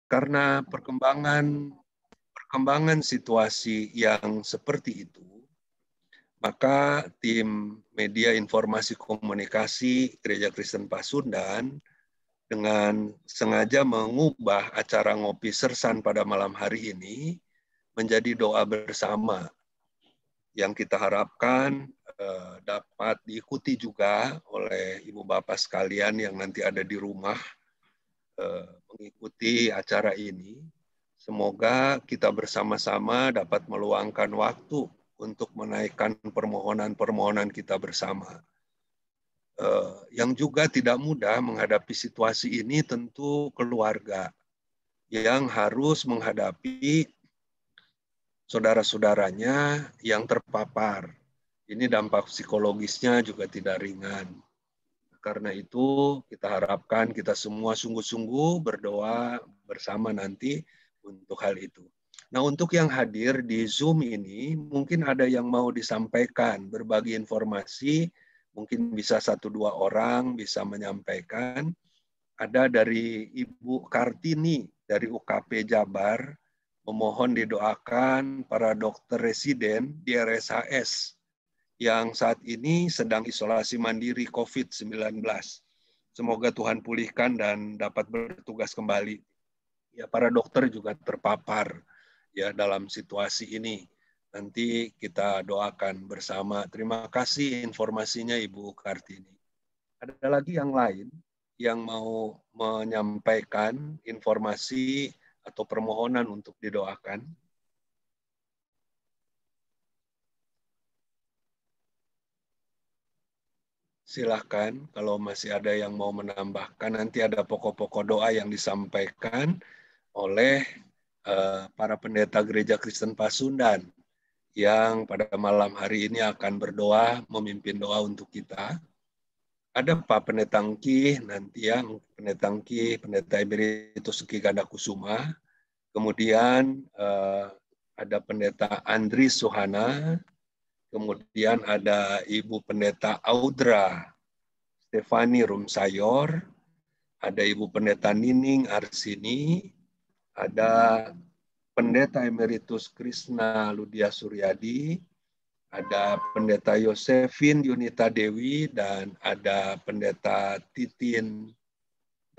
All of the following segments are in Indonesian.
Karena perkembangan situasi yang seperti itu, maka tim media informasi komunikasi Gereja Kristen Pasundan dengan sengaja mengubah acara ngopi sersan pada malam hari ini menjadi doa bersama yang kita harapkan dapat diikuti juga oleh ibu bapak sekalian yang nanti ada di rumah mengikuti acara ini. Semoga kita bersama-sama dapat meluangkan waktu untuk menaikkan permohonan-permohonan kita bersama. Yang juga tidak mudah menghadapi situasi ini tentu keluarga yang harus menghadapi saudara-saudaranya yang terpapar. Ini dampak psikologisnya juga tidak ringan. Karena itu kita harapkan kita semua sungguh-sungguh berdoa bersama nanti untuk hal itu. Nah, untuk yang hadir di Zoom ini, mungkin ada yang mau disampaikan, berbagi informasi, mungkin bisa 1-2 orang bisa menyampaikan. Ada dari Ibu Kartini dari UKP Jabar, memohon didoakan para dokter residen di RSHS yang saat ini sedang isolasi mandiri COVID-19. Semoga Tuhan pulihkan dan dapat bertugas kembali. Ya, para dokter juga terpapar ya dalam situasi ini. Nanti kita doakan bersama. Terima kasih informasinya Ibu Kartini. Ada lagi yang lain yang mau menyampaikan informasi atau permohonan untuk didoakan? Silahkan kalau masih ada yang mau menambahkan. Nanti ada pokok-pokok doa yang disampaikan oleh para pendeta Gereja Kristen Pasundan yang pada malam hari ini akan berdoa, memimpin doa untuk kita. Ada Pak Pendeta Ngki nanti ya, Pendeta Ngki, Pendeta Emeritus Ngki Ganda Kusuma. Kemudian ada Pendeta Andri Suhana. Kemudian ada Ibu Pendeta Audra Stefani Rumsayor. Ada Ibu Pendeta Nining Arsini. Ada Pendeta Emeritus Krishna Ludia Suryadi, ada Pendeta Yosefin Yunita Dewi, dan ada Pendeta Titin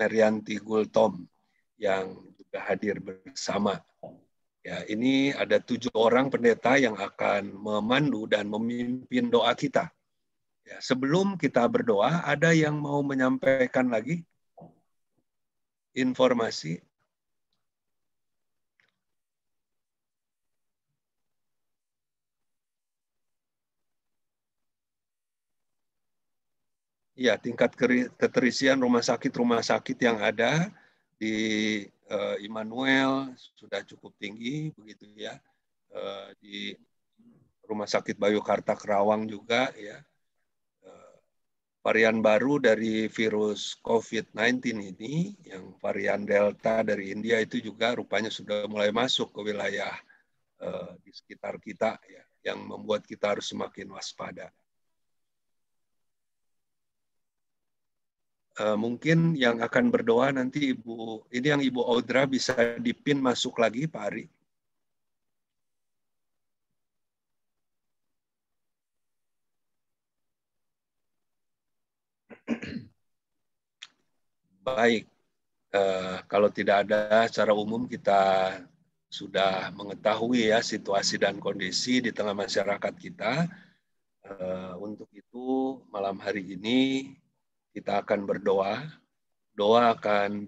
Merianti Gultom yang juga hadir bersama. Ya, ini ada 7 orang pendeta yang akan memandu dan memimpin doa kita. Ya, sebelum kita berdoa, ada yang mau menyampaikan lagi informasi? Ya, tingkat keterisian rumah sakit yang ada di Immanuel sudah cukup tinggi, begitu ya. Di Rumah Sakit Bayukarta Kerawang juga ya. Varian baru dari virus COVID-19 ini, yang varian Delta dari India itu juga rupanya sudah mulai masuk ke wilayah di sekitar kita ya, yang membuat kita harus semakin waspada. Mungkin yang akan berdoa nanti ini yang Ibu Audra bisa dipin masuk lagi Pak Ari. Baik, kalau tidak ada secara umum kita sudah mengetahui ya situasi dan kondisi di tengah masyarakat kita. Untuk itu malam hari ini kita akan berdoa. Doa akan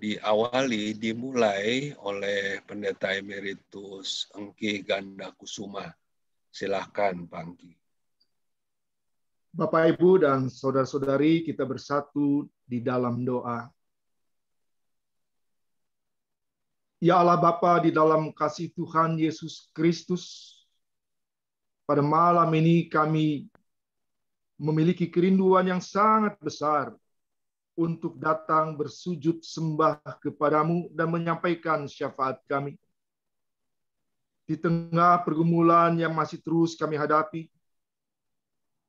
dimulai oleh Pendeta Emeritus Engki Ganda Kusuma. Silakan Pak Engki. Bapak, Ibu, dan saudara-saudari, kita bersatu di dalam doa. Ya Allah Bapa, di dalam kasih Tuhan Yesus Kristus, pada malam ini kami memiliki kerinduan yang sangat besar untuk datang bersujud sembah kepadamu dan menyampaikan syafaat kami. Di tengah pergumulan yang masih terus kami hadapi,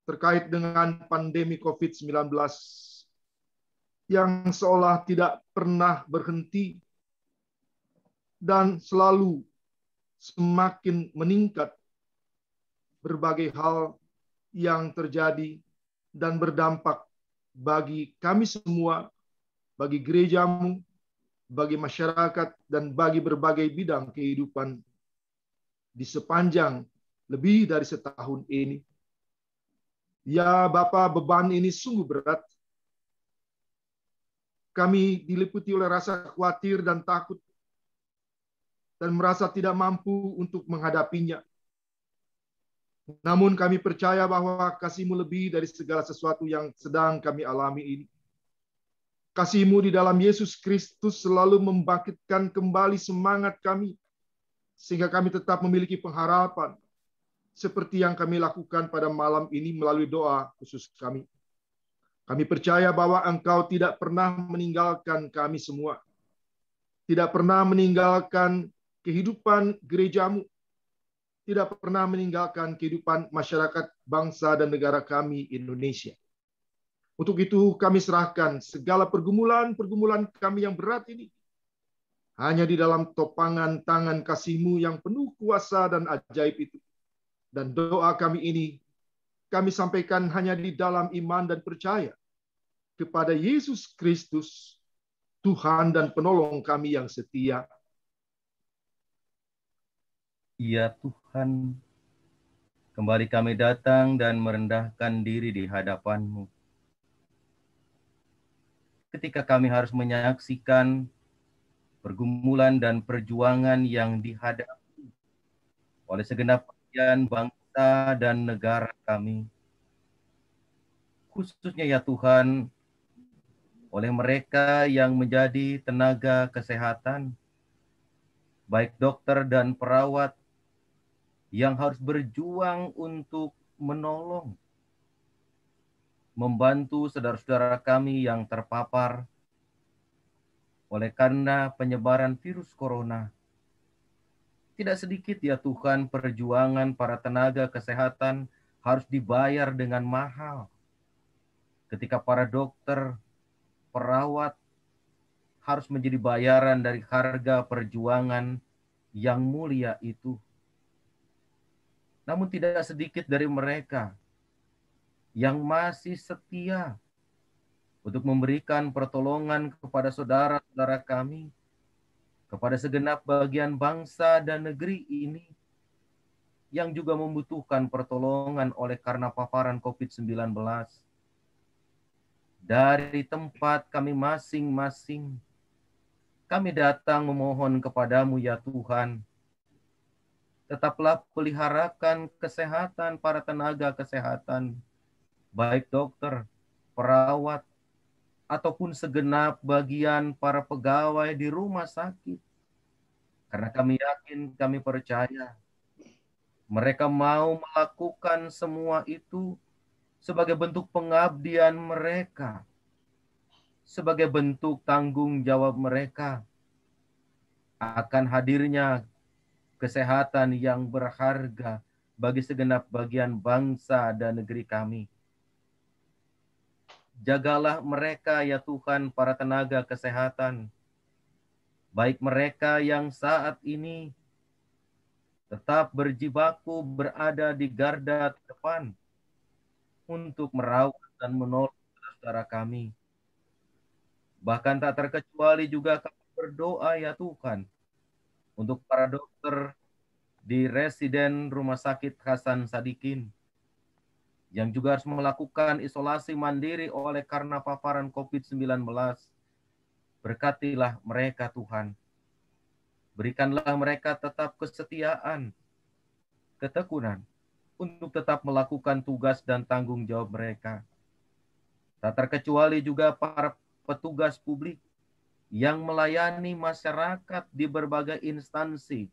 terkait dengan pandemi COVID-19 yang seolah tidak pernah berhenti, dan selalu semakin meningkat berbagai hal yang terjadi dan berdampak bagi kami semua, bagi gerejamu, bagi masyarakat, dan bagi berbagai bidang kehidupan di sepanjang lebih dari setahun ini. Ya Bapa, beban ini sungguh berat. Kami diliputi oleh rasa khawatir dan takut, dan merasa tidak mampu untuk menghadapinya. Namun kami percaya bahwa kasih-Mu lebih dari segala sesuatu yang sedang kami alami ini. Kasih-Mu di dalam Yesus Kristus selalu membangkitkan kembali semangat kami, sehingga kami tetap memiliki pengharapan, seperti yang kami lakukan pada malam ini melalui doa khusus kami. Kami percaya bahwa Engkau tidak pernah meninggalkan kami semua, tidak pernah meninggalkan kehidupan gerejamu, tidak pernah meninggalkan kehidupan masyarakat bangsa dan negara kami Indonesia. Untuk itu kami serahkan segala pergumulan-pergumulan kami yang berat ini hanya di dalam topangan tangan kasih-Mu yang penuh kuasa dan ajaib itu. Dan doa kami ini kami sampaikan hanya di dalam iman dan percaya kepada Yesus Kristus, Tuhan dan penolong kami yang setia. Ya Tuhan, kembali kami datang dan merendahkan diri di hadapan-Mu. Ketika kami harus menyaksikan pergumulan dan perjuangan yang dihadapi oleh segenap bagian bangsa dan negara kami. Khususnya ya Tuhan, oleh mereka yang menjadi tenaga kesehatan, baik dokter dan perawat, yang harus berjuang untuk menolong, membantu saudara-saudara kami yang terpapar oleh karena penyebaran virus corona. Tidak sedikit ya Tuhan perjuangan para tenaga kesehatan harus dibayar dengan mahal. Ketika para dokter, perawat harus menjadi bayaran dari harga perjuangan yang mulia itu. Namun tidak sedikit dari mereka yang masih setia untuk memberikan pertolongan kepada saudara-saudara kami, kepada segenap bagian bangsa dan negeri ini yang juga membutuhkan pertolongan oleh karena paparan COVID-19. Dari tempat kami masing-masing, kami datang memohon kepadamu ya Tuhan, tetaplah peliharakan kesehatan para tenaga kesehatan, baik dokter, perawat, ataupun segenap bagian para pegawai di rumah sakit. Karena kami yakin, kami percaya, mereka mau melakukan semua itu sebagai bentuk pengabdian mereka, sebagai bentuk tanggung jawab mereka akan hadirnya kesehatan yang berharga bagi segenap bagian bangsa dan negeri kami. Jagalah mereka ya Tuhan, para tenaga kesehatan, baik mereka yang saat ini tetap berjibaku berada di garda depan untuk merawat dan menolong saudara kami. Bahkan tak terkecuali juga kami berdoa ya Tuhan untuk para dokter di residen Rumah Sakit Hasan Sadikin yang juga harus melakukan isolasi mandiri oleh karena paparan COVID-19. Berkatilah mereka Tuhan. Berikanlah mereka tetap kesetiaan, ketekunan untuk tetap melakukan tugas dan tanggung jawab mereka. Tak terkecuali juga para petugas publik yang melayani masyarakat di berbagai instansi.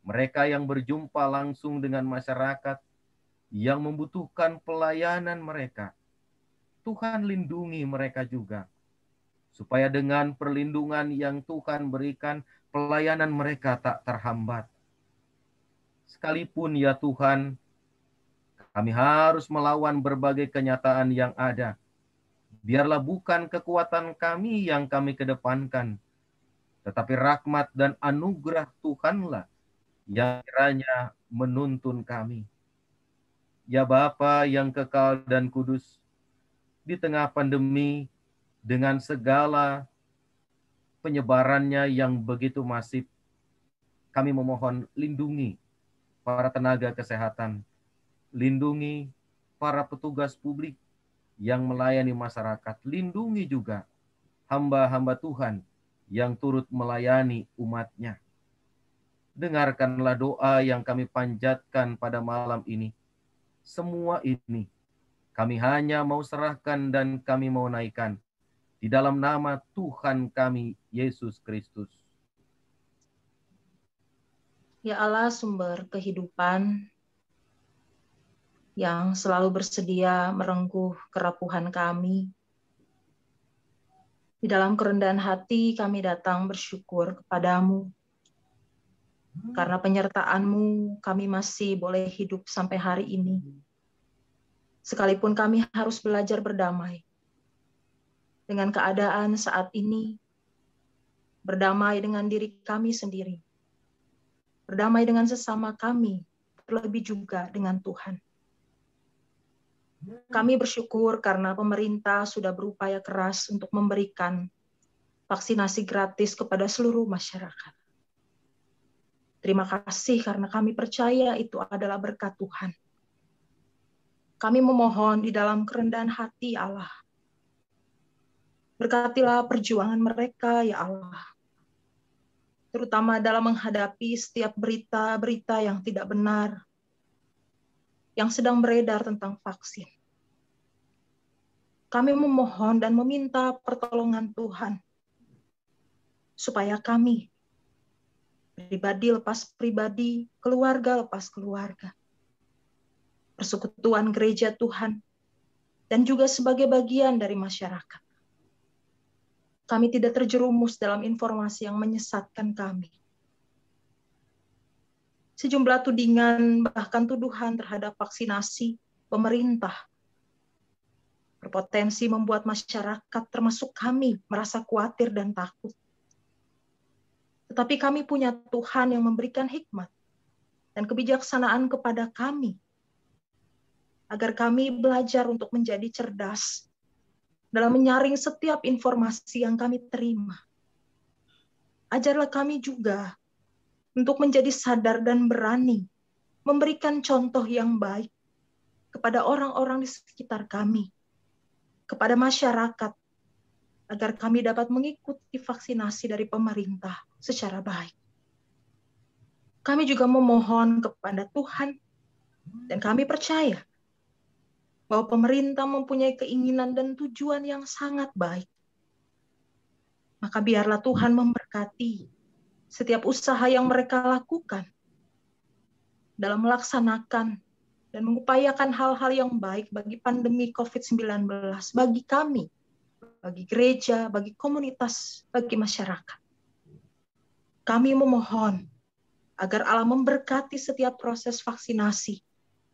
Mereka yang berjumpa langsung dengan masyarakat yang membutuhkan pelayanan mereka. Tuhan lindungi mereka juga, supaya dengan perlindungan yang Tuhan berikan, pelayanan mereka tak terhambat. Sekalipun ya Tuhan, kami harus melawan berbagai kenyataan yang ada. Biarlah bukan kekuatan kami yang kami kedepankan, tetapi rahmat dan anugerah Tuhanlah yang kiranya menuntun kami. Ya Bapa yang kekal dan kudus, di tengah pandemi dengan segala penyebarannya yang begitu masif, kami memohon lindungi para tenaga kesehatan, lindungi para petugas publik yang melayani masyarakat, lindungi juga hamba-hamba Tuhan yang turut melayani umat-Nya. Dengarkanlah doa yang kami panjatkan pada malam ini. Semua ini kami hanya mau serahkan dan kami mau naikkan di dalam nama Tuhan kami, Yesus Kristus. Ya Allah, sumber kehidupan yang selalu bersedia merengkuh kerapuhan kami, di dalam kerendahan hati kami datang bersyukur kepadamu. Karena penyertaan-Mu kami masih boleh hidup sampai hari ini. Sekalipun kami harus belajar berdamai dengan keadaan saat ini, berdamai dengan diri kami sendiri, berdamai dengan sesama kami, terlebih juga dengan Tuhan. Kami bersyukur karena pemerintah sudah berupaya keras untuk memberikan vaksinasi gratis kepada seluruh masyarakat. Terima kasih karena kami percaya itu adalah berkat Tuhan. Kami memohon di dalam kerendahan hati Allah. Berkatilah perjuangan mereka, ya Allah. Terutama dalam menghadapi setiap berita-berita yang tidak benar, yang sedang beredar tentang vaksin. Kami memohon dan meminta pertolongan Tuhan, supaya kami, pribadi lepas pribadi, keluarga lepas keluarga, persekutuan gereja Tuhan, dan juga sebagai bagian dari masyarakat, kami tidak terjerumus dalam informasi yang menyesatkan kami. Sejumlah tudingan, bahkan tuduhan terhadap vaksinasi pemerintah berpotensi membuat masyarakat, termasuk kami, merasa khawatir dan takut. Tetapi kami punya Tuhan yang memberikan hikmat dan kebijaksanaan kepada kami, agar kami belajar untuk menjadi cerdas dalam menyaring setiap informasi yang kami terima. Ajarlah kami juga untuk menjadi sadar dan berani memberikan contoh yang baik kepada orang-orang di sekitar kami, kepada masyarakat, agar kami dapat mengikuti vaksinasi dari pemerintah secara baik. Kami juga memohon kepada Tuhan, dan kami percaya bahwa pemerintah mempunyai keinginan dan tujuan yang sangat baik. Maka biarlah Tuhan memberkati setiap usaha yang mereka lakukan dalam melaksanakan dan mengupayakan hal-hal yang baik bagi pandemi COVID-19, bagi kami, bagi gereja, bagi komunitas, bagi masyarakat. Kami memohon agar Allah memberkati setiap proses vaksinasi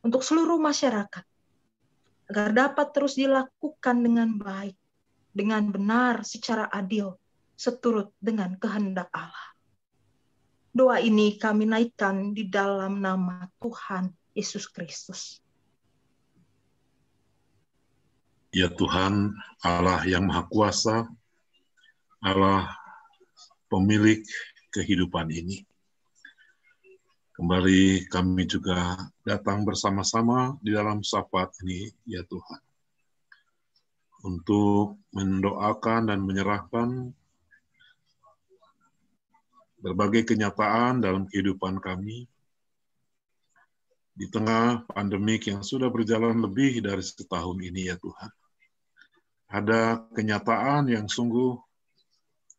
untuk seluruh masyarakat, agar dapat terus dilakukan dengan baik, dengan benar, secara adil, seturut dengan kehendak Allah. Doa ini kami naikkan di dalam nama Tuhan Yesus Kristus. Ya Tuhan, Allah yang Maha Kuasa, Allah pemilik kehidupan ini. Kembali kami juga datang bersama-sama di dalam syafaat ini, ya Tuhan, untuk mendoakan dan menyerahkan berbagai kenyataan dalam kehidupan kami di tengah pandemik yang sudah berjalan lebih dari setahun ini, ya Tuhan. Ada kenyataan yang sungguh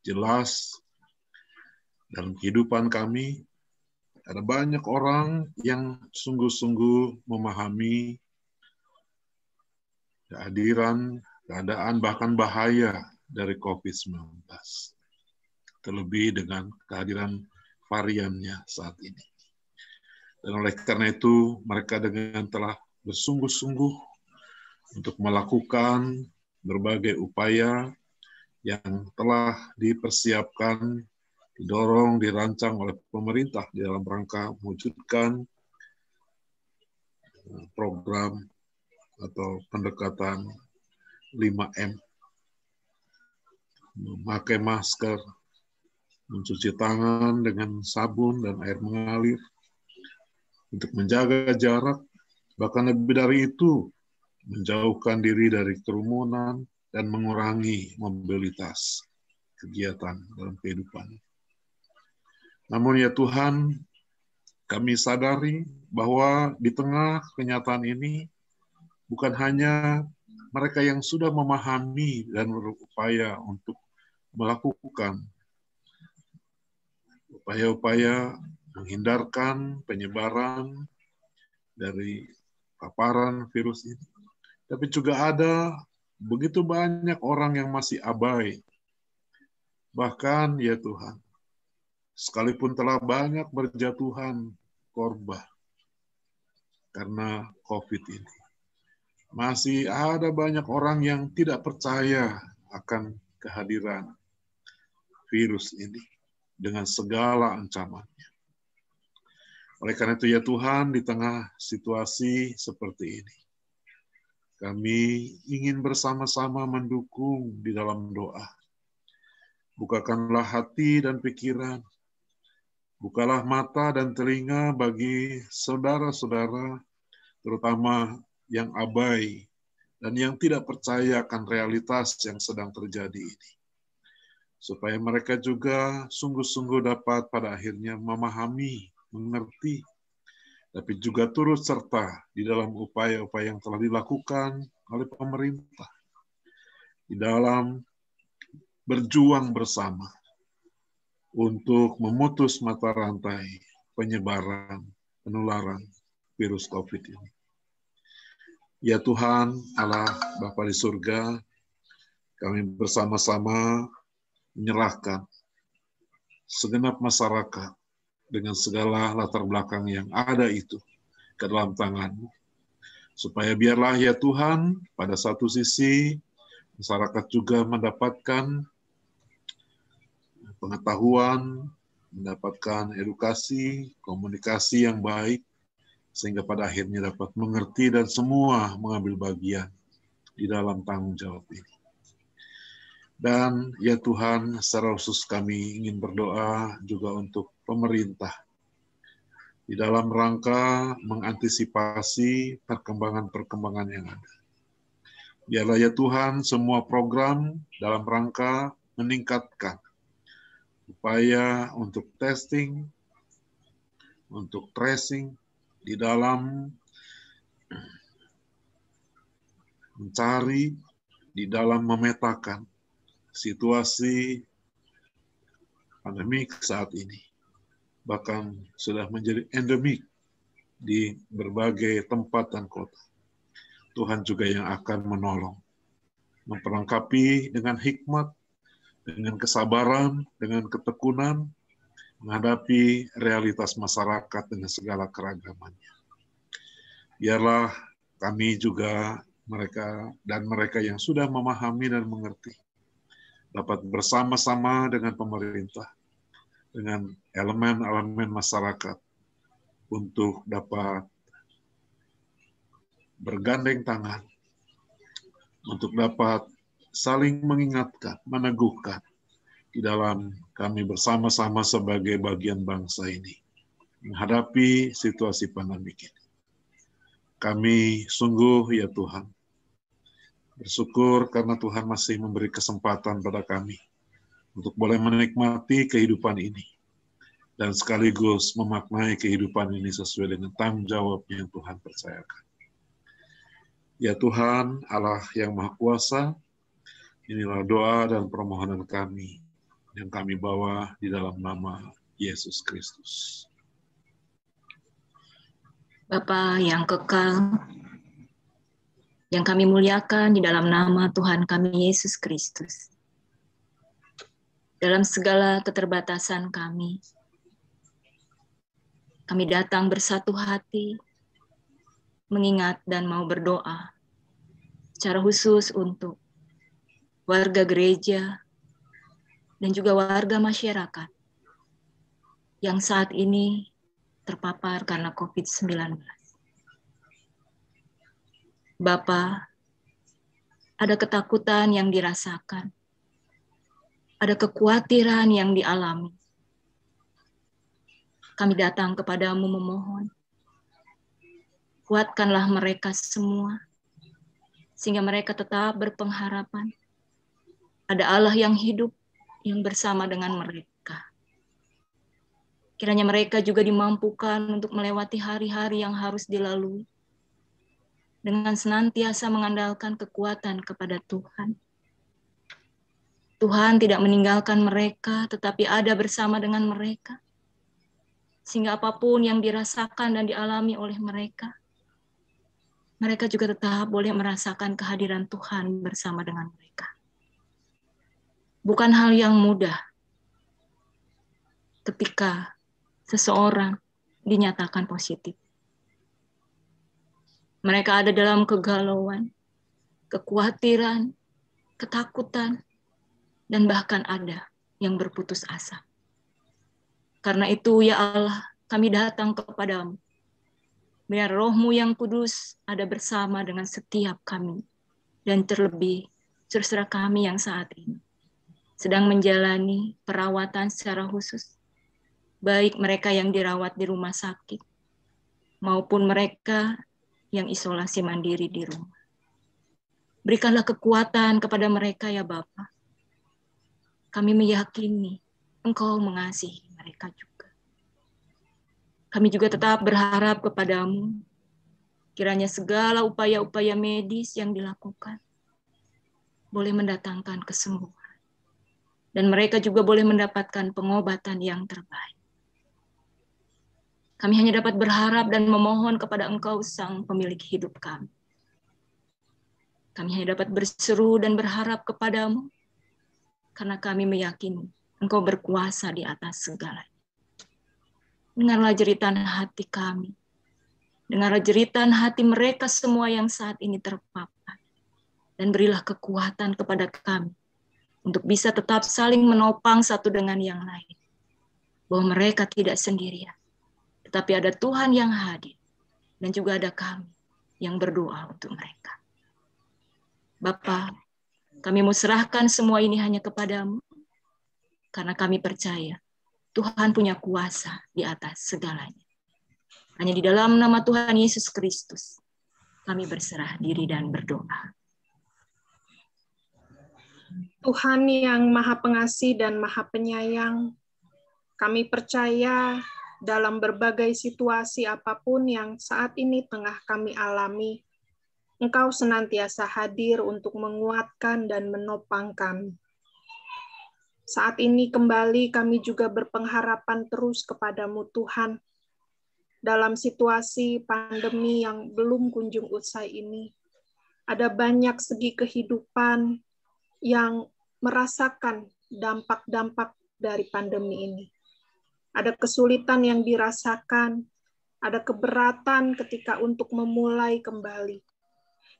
jelas dalam kehidupan kami. Ada banyak orang yang sungguh-sungguh memahami kehadiran, keadaan, bahkan bahaya dari COVID-19. Terlebih dengan kehadiran variannya saat ini. Dan oleh karena itu, mereka dengan telah bersungguh-sungguh untuk melakukan berbagai upaya yang telah dipersiapkan didorong, dirancang oleh pemerintah di dalam rangka mewujudkan program atau pendekatan 5M. Memakai masker, mencuci tangan dengan sabun dan air mengalir, untuk menjaga jarak, bahkan lebih dari itu, menjauhkan diri dari kerumunan dan mengurangi mobilitas kegiatan dalam kehidupan. Namun ya Tuhan, kami sadari bahwa di tengah kenyataan ini, bukan hanya mereka yang sudah memahami dan berupaya untuk melakukan upaya-upaya menghindarkan penyebaran dari paparan virus ini. Tapi juga ada begitu banyak orang yang masih abai. Bahkan ya Tuhan, sekalipun telah banyak berjatuhan korban karena COVID ini, masih ada banyak orang yang tidak percaya akan kehadiran virus ini dengan segala ancamannya. Oleh karena itu ya Tuhan, di tengah situasi seperti ini, kami ingin bersama-sama mendukung di dalam doa. Bukakanlah hati dan pikiran, bukalah mata dan telinga bagi saudara-saudara, terutama yang abai dan yang tidak percaya akan realitas yang sedang terjadi ini. Supaya mereka juga sungguh-sungguh dapat pada akhirnya memahami, mengerti, tapi juga turut serta di dalam upaya-upaya yang telah dilakukan oleh pemerintah di dalam berjuang bersama untuk memutus mata rantai penyebaran, penularan virus COVID ini. Ya Tuhan, Allah Bapa di surga, kami bersama-sama menyerahkan segenap masyarakat dengan segala latar belakang yang ada itu ke dalam tangan-Mu. Supaya biarlah ya Tuhan, pada satu sisi masyarakat juga mendapatkan pengetahuan, mendapatkan edukasi, komunikasi yang baik, sehingga pada akhirnya dapat mengerti dan semua mengambil bagian di dalam tanggung jawab ini. Dan ya Tuhan, secara khusus kami ingin berdoa juga untuk pemerintah di dalam rangka mengantisipasi perkembangan-perkembangan yang ada. Biarlah ya Tuhan, semua program dalam rangka meningkatkan upaya untuk testing, untuk tracing, di dalam mencari, di dalam memetakan situasi pandemik saat ini. Bahkan sudah menjadi endemik di berbagai tempat dan kota. Tuhan juga yang akan menolong, memperlengkapi dengan hikmat, dengan kesabaran, dengan ketekunan, menghadapi realitas masyarakat dengan segala keragamannya. Biarlah kami juga mereka yang sudah memahami dan mengerti dapat bersama-sama dengan pemerintah, dengan elemen-elemen masyarakat untuk dapat bergandeng tangan, untuk dapat saling mengingatkan, meneguhkan di dalam kami bersama-sama sebagai bagian bangsa ini menghadapi situasi pandemik ini. Kami sungguh ya Tuhan bersyukur karena Tuhan masih memberi kesempatan pada kami untuk boleh menikmati kehidupan ini dan sekaligus memaknai kehidupan ini sesuai dengan tanggung jawab yang Tuhan percayakan. Ya Tuhan, Allah yang Maha Kuasa, inilah doa dan permohonan kami yang kami bawa di dalam nama Yesus Kristus. Bapa yang kekal, yang kami muliakan di dalam nama Tuhan kami Yesus Kristus. Dalam segala keterbatasan kami datang bersatu hati, mengingat dan mau berdoa, secara khusus untuk warga gereja dan juga warga masyarakat yang saat ini terpapar karena COVID-19. Bapa, ada ketakutan yang dirasakan, ada kekhawatiran yang dialami. Kami datang kepadamu memohon, kuatkanlah mereka semua, sehingga mereka tetap berpengharapan. Ada Allah yang hidup, yang bersama dengan mereka. Kiranya mereka juga dimampukan untuk melewati hari-hari yang harus dilalui, dengan senantiasa mengandalkan kekuatan kepada Tuhan. Tuhan tidak meninggalkan mereka, tetapi ada bersama dengan mereka. Sehingga apapun yang dirasakan dan dialami oleh mereka, mereka juga tetap boleh merasakan kehadiran Tuhan bersama dengan mereka. Bukan hal yang mudah ketika seseorang dinyatakan positif. Mereka ada dalam kegalauan, kekhawatiran, ketakutan, dan bahkan ada yang berputus asa. Karena itu, ya Allah, kami datang kepadamu. Biar Roh-Mu yang kudus ada bersama dengan setiap kami. Dan terlebih, saudara kami yang saat ini sedang menjalani perawatan secara khusus. Baik mereka yang dirawat di rumah sakit, maupun mereka yang isolasi mandiri di rumah. Berikanlah kekuatan kepada mereka, ya Bapa. Kami meyakini Engkau mengasihi mereka juga. Kami juga tetap berharap kepadamu, kiranya segala upaya-upaya medis yang dilakukan boleh mendatangkan kesembuhan. Dan mereka juga boleh mendapatkan pengobatan yang terbaik. Kami hanya dapat berharap dan memohon kepada Engkau, Sang Pemilik hidup kami. Kami hanya dapat berseru dan berharap kepadamu, karena kami meyakini Engkau berkuasa di atas segalanya. Dengarlah jeritan hati kami. Dengarlah jeritan hati mereka semua yang saat ini terpapar. Dan berilah kekuatan kepada kami untuk bisa tetap saling menopang satu dengan yang lain. Bahwa mereka tidak sendirian. Tetapi ada Tuhan yang hadir. Dan juga ada kami yang berdoa untuk mereka. Bapa, kami mau serahkan semua ini hanya kepadamu. Karena kami percaya Tuhan punya kuasa di atas segalanya. Hanya di dalam nama Tuhan Yesus Kristus kami berserah diri dan berdoa. Tuhan yang Maha Pengasih dan Maha Penyayang, kami percaya dalam berbagai situasi apapun yang saat ini tengah kami alami, Engkau senantiasa hadir untuk menguatkan dan menopang kami. Saat ini kembali kami juga berpengharapan terus kepadamu Tuhan. Dalam situasi pandemi yang belum kunjung usai ini, ada banyak segi kehidupan yang merasakan dampak-dampak dari pandemi ini. Ada kesulitan yang dirasakan, ada keberatan ketika untuk memulai kembali.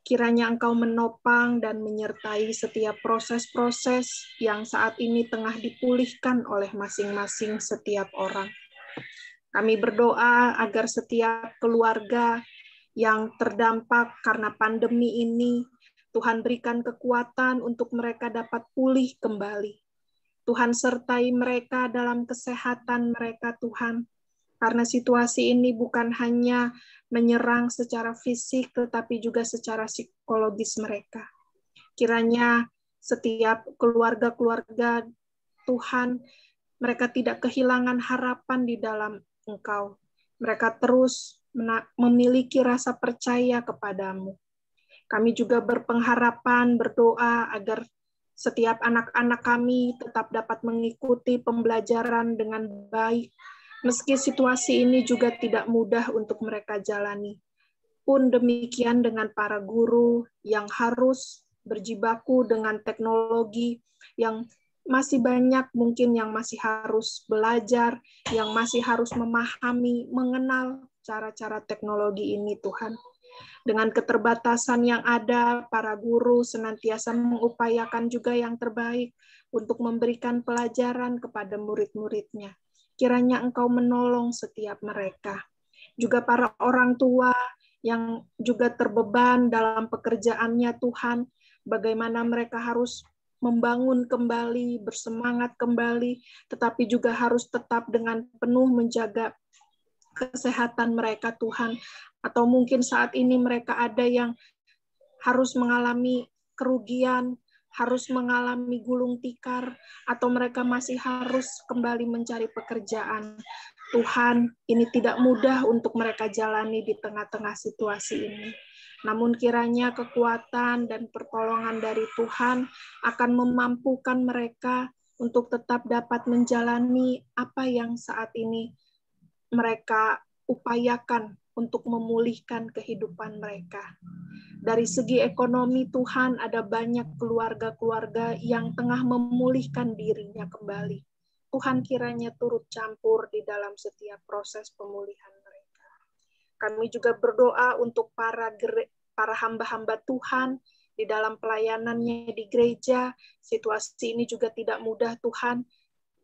Kiranya Engkau menopang dan menyertai setiap proses-proses yang saat ini tengah dipulihkan oleh masing-masing setiap orang. Kami berdoa agar setiap keluarga yang terdampak karena pandemi ini, Tuhan berikan kekuatan untuk mereka dapat pulih kembali. Tuhan sertai mereka dalam kesehatan mereka, Tuhan. Karena situasi ini bukan hanya menyerang secara fisik, tetapi juga secara psikologis mereka. Kiranya setiap keluarga-keluarga Tuhan, mereka tidak kehilangan harapan di dalam Engkau. Mereka terus memiliki rasa percaya kepadamu. Kami juga berpengharapan, berdoa agar setiap anak-anak kami tetap dapat mengikuti pembelajaran dengan baik, meski situasi ini juga tidak mudah untuk mereka jalani. Pun demikian dengan para guru yang harus berjibaku dengan teknologi, yang masih banyak mungkin yang masih harus belajar, yang masih harus memahami, mengenal cara-cara teknologi ini, Tuhan. Dengan keterbatasan yang ada, para guru senantiasa mengupayakan juga yang terbaik untuk memberikan pelajaran kepada murid-muridnya. kiranya Engkau menolong setiap mereka. Juga para orang tua yang juga terbeban dalam pekerjaannya Tuhan, bagaimana mereka harus membangun kembali, bersemangat kembali, tetapi juga harus tetap dengan penuh menjaga kesehatan mereka Tuhan. Atau mungkin saat ini mereka ada yang harus mengalami kerugian, harus mengalami gulung tikar, atau mereka masih harus kembali mencari pekerjaan. Tuhan, ini tidak mudah untuk mereka jalani di tengah-tengah situasi ini. Namun kiranya kekuatan dan pertolongan dari Tuhan akan memampukan mereka untuk tetap dapat menjalani apa yang saat ini mereka upayakan untuk memulihkan kehidupan mereka. Dari segi ekonomi Tuhan, ada banyak keluarga-keluarga yang tengah memulihkan dirinya kembali. Tuhan kiranya turut campur di dalam setiap proses pemulihan mereka. Kami juga berdoa untuk para hamba-hamba Tuhan di dalam pelayanannya di gereja. Situasi ini juga tidak mudah Tuhan.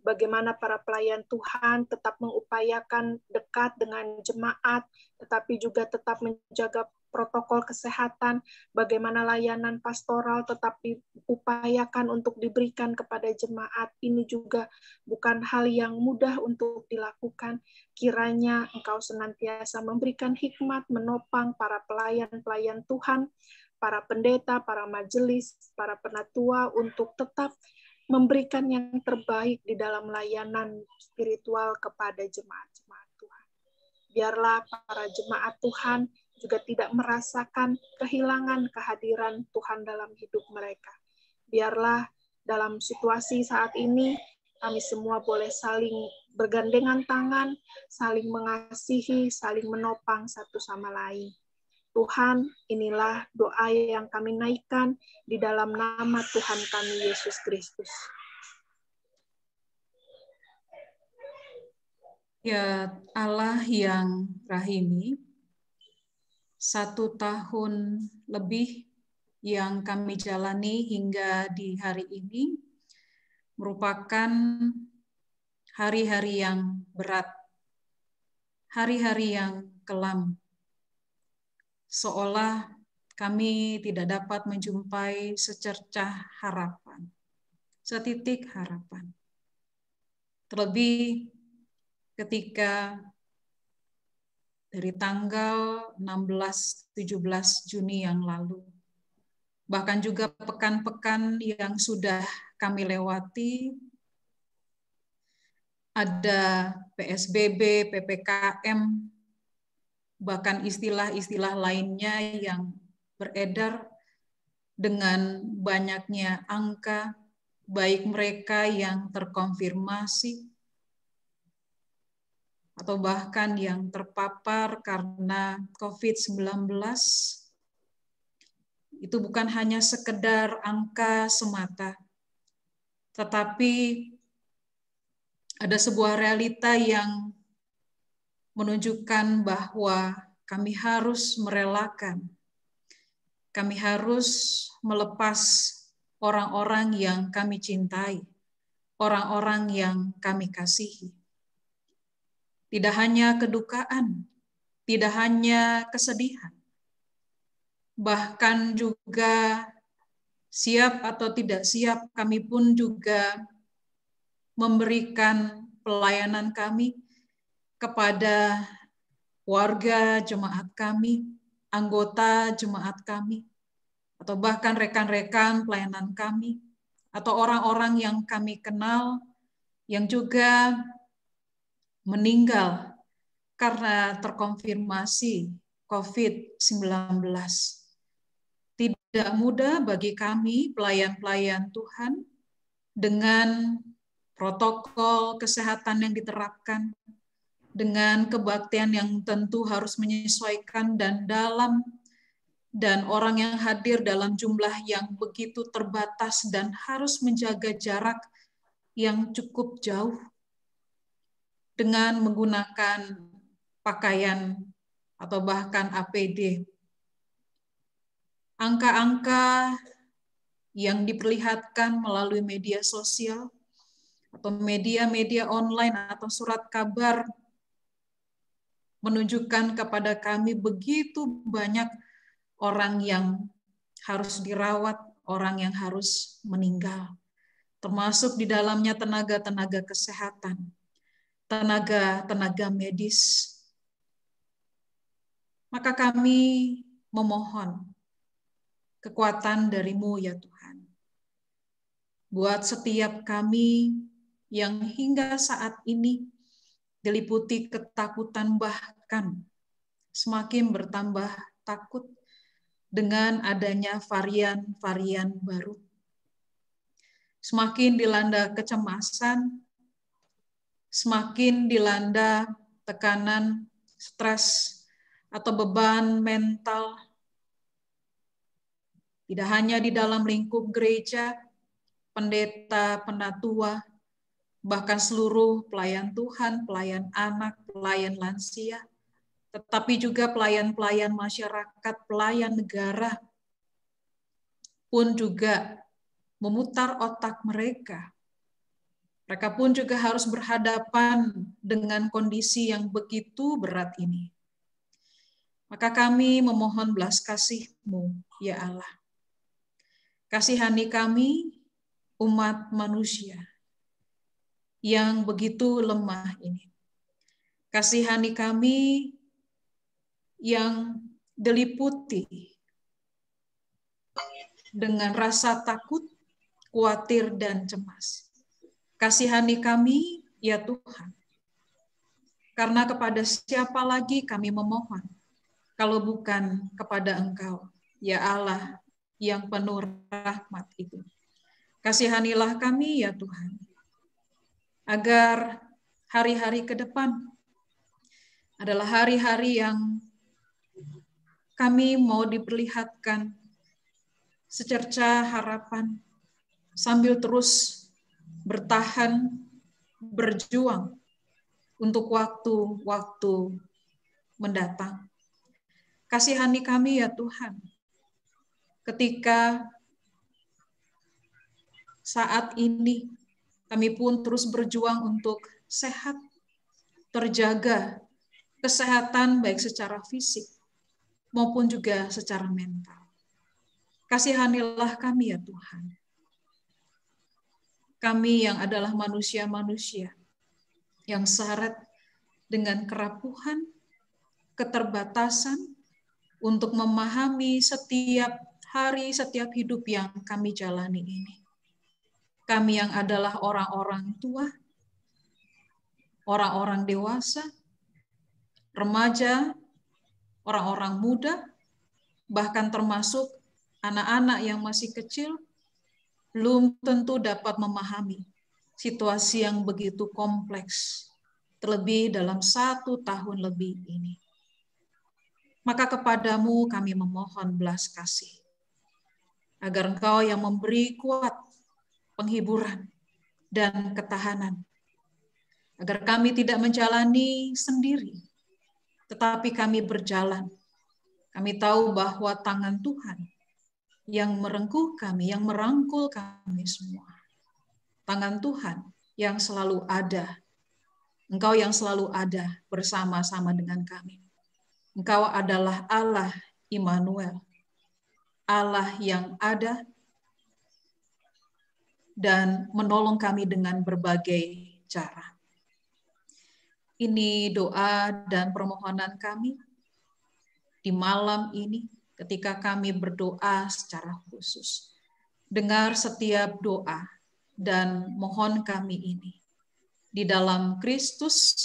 Bagaimana para pelayan Tuhan tetap mengupayakan dekat dengan jemaat, tetapi juga tetap menjaga protokol kesehatan, bagaimana layanan pastoral tetap diupayakan untuk diberikan kepada jemaat. Ini juga bukan hal yang mudah untuk dilakukan. Kiranya Engkau senantiasa memberikan hikmat, menopang para pelayan-pelayan Tuhan, para pendeta, para majelis, para penatua untuk tetap memberikan yang terbaik di dalam layanan spiritual kepada jemaat-jemaat Tuhan. Biarlah para jemaat Tuhan juga tidak merasakan kehilangan kehadiran Tuhan dalam hidup mereka. Biarlah dalam situasi saat ini, kami semua boleh saling bergandengan tangan, saling mengasihi, saling menopang satu sama lain. Tuhan, inilah doa yang kami naikkan di dalam nama Tuhan kami, Yesus Kristus. Ya Allah yang rahimi, 1 tahun lebih yang kami jalani hingga di hari ini merupakan hari-hari yang berat, hari-hari yang kelam. Seolah kami tidak dapat menjumpai secercah harapan, setitik harapan. Terlebih ketika dari tanggal 16-17 Juni yang lalu, bahkan juga pekan-pekan yang sudah kami lewati, ada PSBB, PPKM, bahkan istilah-istilah lainnya yang beredar dengan banyaknya angka, baik mereka yang terkonfirmasi atau bahkan yang terpapar karena COVID-19, itu bukan hanya sekedar angka semata, tetapi ada sebuah realita yang menunjukkan bahwa kami harus merelakan, kami harus melepas orang-orang yang kami cintai, orang-orang yang kami kasihi. Tidak hanya kedukaan, tidak hanya kesedihan, bahkan juga siap atau tidak siap, kami pun juga memberikan pelayanan kami kepada warga jemaat kami, anggota jemaat kami, atau bahkan rekan-rekan pelayanan kami, atau orang-orang yang kami kenal yang juga meninggal karena terkonfirmasi COVID-19. Tidak mudah bagi kami, pelayan-pelayan Tuhan, dengan protokol kesehatan yang diterapkan, dengan kebaktian yang tentu harus menyesuaikan dan orang yang hadir dalam jumlah yang begitu terbatas dan harus menjaga jarak yang cukup jauh dengan menggunakan pakaian atau bahkan APD. Angka-angka yang diperlihatkan melalui media sosial atau media-media online atau surat kabar menunjukkan kepada kami begitu banyak orang yang harus dirawat, orang yang harus meninggal. Termasuk di dalamnya tenaga-tenaga kesehatan, tenaga-tenaga medis. Maka kami memohon kekuatan dari-Mu ya Tuhan. Buat setiap kami yang hingga saat ini diliputi ketakutan, bahkan semakin bertambah takut dengan adanya varian-varian baru. Semakin dilanda kecemasan, semakin dilanda tekanan, stres, atau beban mental. Tidak hanya di dalam lingkup gereja, pendeta, penatua, bahkan seluruh pelayan Tuhan, pelayan anak, pelayan lansia, tetapi juga pelayan-pelayan masyarakat, pelayan negara, pun juga memutar otak mereka. Mereka pun juga harus berhadapan dengan kondisi yang begitu berat ini. Maka kami memohon belas kasih-Mu, ya Allah. Kasihani kami, umat manusia, yang begitu lemah ini. Kasihani kami yang diliputi dengan rasa takut, khawatir, dan cemas. Kasihani kami, ya Tuhan. Karena kepada siapa lagi kami memohon, kalau bukan kepada Engkau, ya Allah, yang penuh rahmat itu. Kasihanilah kami, ya Tuhan, agar hari-hari ke depan adalah hari-hari yang kami mau diperlihatkan secerca harapan sambil terus bertahan, berjuang untuk waktu-waktu mendatang. Kasihani kami ya Tuhan, ketika saat ini kami pun terus berjuang untuk sehat, terjaga kesehatan baik secara fisik maupun juga secara mental. Kasihanilah kami ya Tuhan. Kami yang adalah manusia-manusia yang syarat dengan kerapuhan, keterbatasan untuk memahami setiap hari, setiap hidup yang kami jalani ini. Kami yang adalah orang-orang tua, orang-orang dewasa, remaja, orang-orang muda, bahkan termasuk anak-anak yang masih kecil, belum tentu dapat memahami situasi yang begitu kompleks, terlebih dalam 1 tahun lebih ini. Maka kepadamu kami memohon belas kasih, agar Engkau yang memberi kuat, penghiburan, dan ketahanan, agar kami tidak menjalani sendiri, tetapi kami berjalan. Kami tahu bahwa tangan Tuhan yang merengkuh kami, yang merangkul kami semua. Tangan Tuhan yang selalu ada. Engkau yang selalu ada bersama-sama dengan kami. Engkau adalah Allah Immanuel, Allah yang ada dan menolong kami dengan berbagai cara. Ini doa dan permohonan kami di malam ini ketika kami berdoa secara khusus. Dengar setiap doa dan mohon kami ini. Di dalam Kristus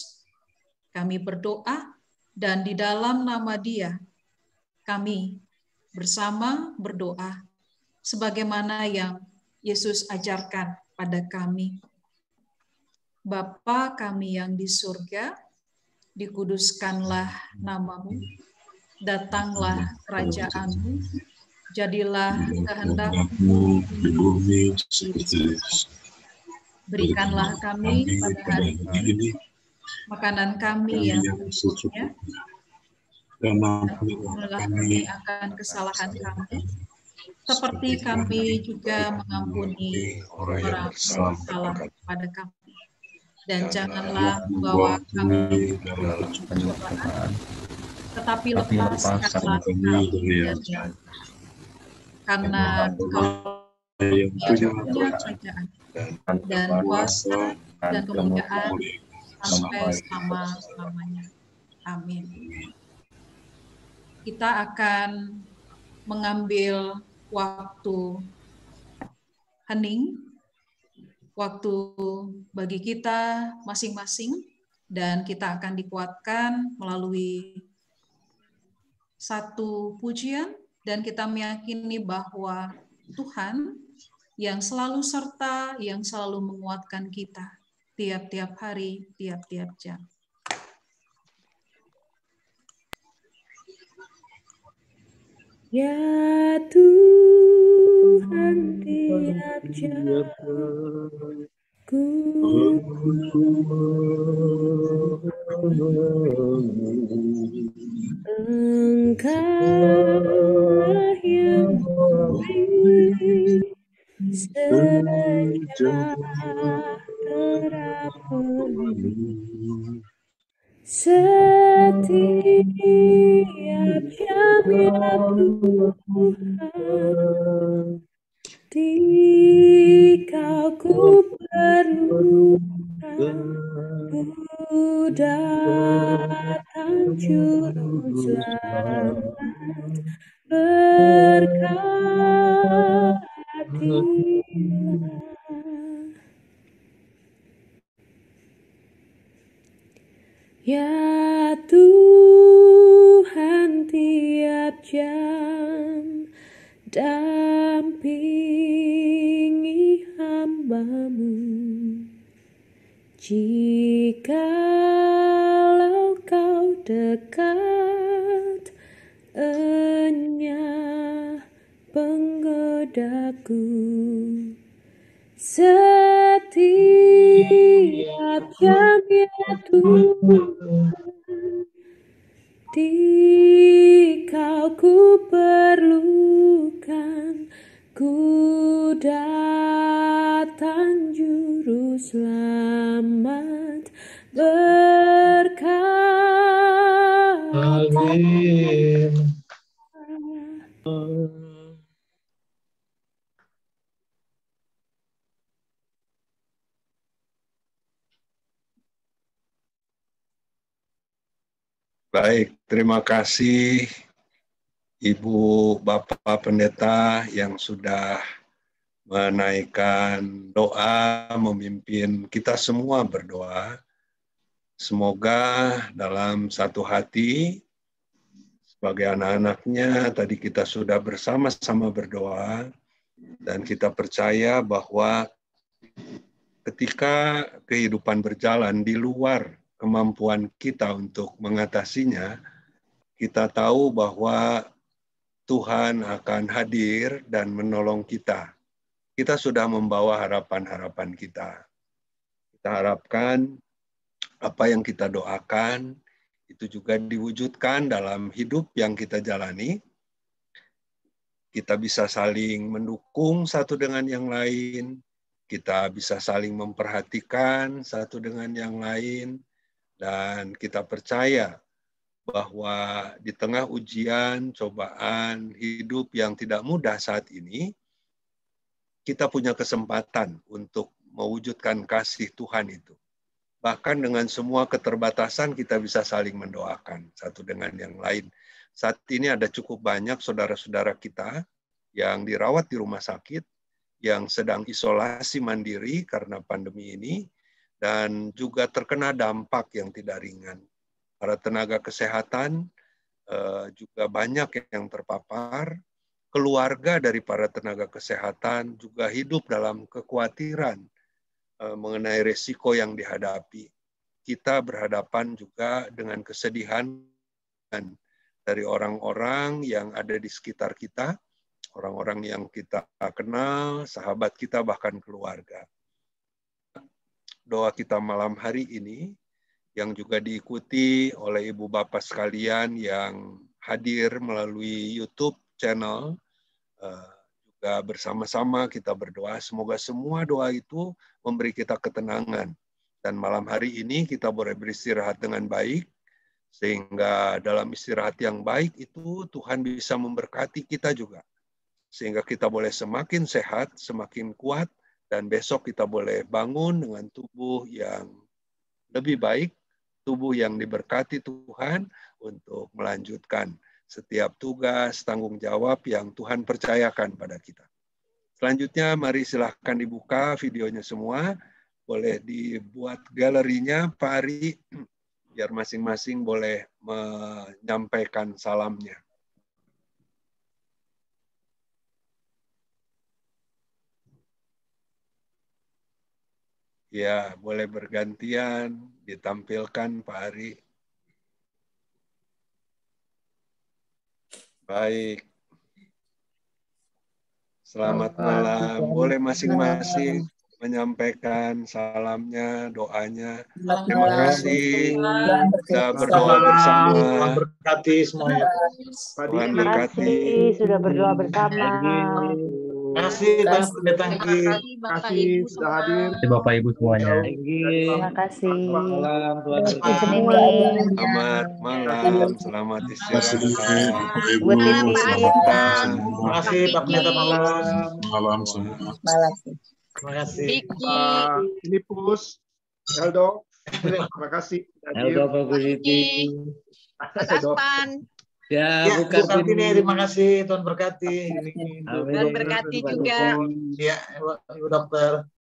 kami berdoa dan di dalam nama Dia kami bersama berdoa sebagaimana yang Yesus ajarkan pada kami. Bapa kami yang di surga, dikuduskanlah nama-Mu, datanglah kerajaan-Mu, jadilah kehendak-Mu di bumi seperti. Berikanlah kami pada hari ini makanan kami yang secukupnya, dan ampunilah kami akan kesalahan kami, seperti kami juga mengampuni orang yang salah kepada kami. dan janganlah membawa kami dalam pencobaan, tetapi lepaskan kami dari yang jahat. Karena yang punya kerajaan dan kuasa dan kemuliaan sampai selama-lamanya. Amin. Kita akan mengambil waktu hening, waktu bagi kita masing-masing, dan kita akan dikuatkan melalui satu pujian, dan kita meyakini bahwa Tuhan yang selalu serta, yang selalu menguatkan kita tiap-tiap hari, tiap-tiap jam. Ya Tuhan, tiap jam ku Engkaulah yang memberi sejahtera penuh setiap jam, ya Tuhan, Dikau ku perlukan, ku datang juru selamat, berkatilah. Ya Tuhan, tiap jam dampingi hamba-Mu. Jikalau Kau dekat, enyah penggodaku. Setiap jam, ya Tuhan, Dikau ku perlukan, ku datang juru selamat, berkati. Baik, terima kasih Ibu Bapak Pendeta yang sudah menaikkan doa, memimpin kita semua berdoa. Semoga dalam satu hati, sebagai anak-anaknya, tadi kita sudah bersama-sama berdoa, dan kita percaya bahwa ketika kehidupan berjalan di luar kemampuan kita untuk mengatasinya, kita tahu bahwa Tuhan akan hadir dan menolong kita. Kita sudah membawa harapan-harapan kita. Kita harapkan apa yang kita doakan itu juga diwujudkan dalam hidup yang kita jalani. Kita bisa saling mendukung satu dengan yang lain, kita bisa saling memperhatikan satu dengan yang lain, dan kita percaya bahwa di tengah ujian, cobaan, hidup yang tidak mudah saat ini, kita punya kesempatan untuk mewujudkan kasih Tuhan itu. Bahkan dengan semua keterbatasan, kita bisa saling mendoakan satu dengan yang lain. Saat ini ada cukup banyak saudara-saudara kita yang dirawat di rumah sakit, yang sedang isolasi mandiri karena pandemi ini, dan juga terkena dampak yang tidak ringan. Para tenaga kesehatan juga banyak yang terpapar. Keluarga dari para tenaga kesehatan juga hidup dalam kekhawatiran mengenai resiko yang dihadapi. Kita berhadapan juga dengan kesedihan dari orang-orang yang ada di sekitar kita, orang-orang yang kita kenal, sahabat kita, bahkan keluarga. Doa kita malam hari ini yang juga diikuti oleh ibu bapak sekalian yang hadir melalui YouTube channel, juga bersama-sama kita berdoa. Semoga semua doa itu memberi kita ketenangan Dan malam hari ini kita boleh beristirahat dengan baik, sehingga dalam istirahat yang baik itu Tuhan bisa memberkati kita juga. Sehingga kita boleh semakin sehat, semakin kuat, dan besok kita boleh bangun dengan tubuh yang lebih baik, tubuh yang diberkati Tuhan untuk melanjutkan setiap tugas, tanggung jawab yang Tuhan percayakan pada kita. Selanjutnya, mari silahkan dibuka videonya semua. Boleh dibuat galerinya, Pak Ari, biar masing-masing boleh menyampaikan salamnya. Ya, boleh bergantian, ditampilkan Pak Ari. Baik. Selamat malam. Boleh masing-masing menyampaikan salamnya, doanya. Terima kasih sudah berdoa bersama. Tuhan berkati semuanya. Tuhan berkati. Sudah berdoa bersama. Terima kasih Pak Pendeta Hengki. Terima kasih sudah hadir. Bapak Ibu semuanya. Terima kasih. Malam Tuhan Selamat malam, selamat istirahat. Buat Titi. Terima kasih Pak Pendeta Paulus. Malam semua. Terima kasih. Ini Pus, Eldo. Terima kasih. Eldo Pak Gusiti. Aspan. Ya, Ya, Bu bukan Kartini, terima kasih. Tuhan berkati. Tuhan berkati juga. Ya, Ibu Dokter.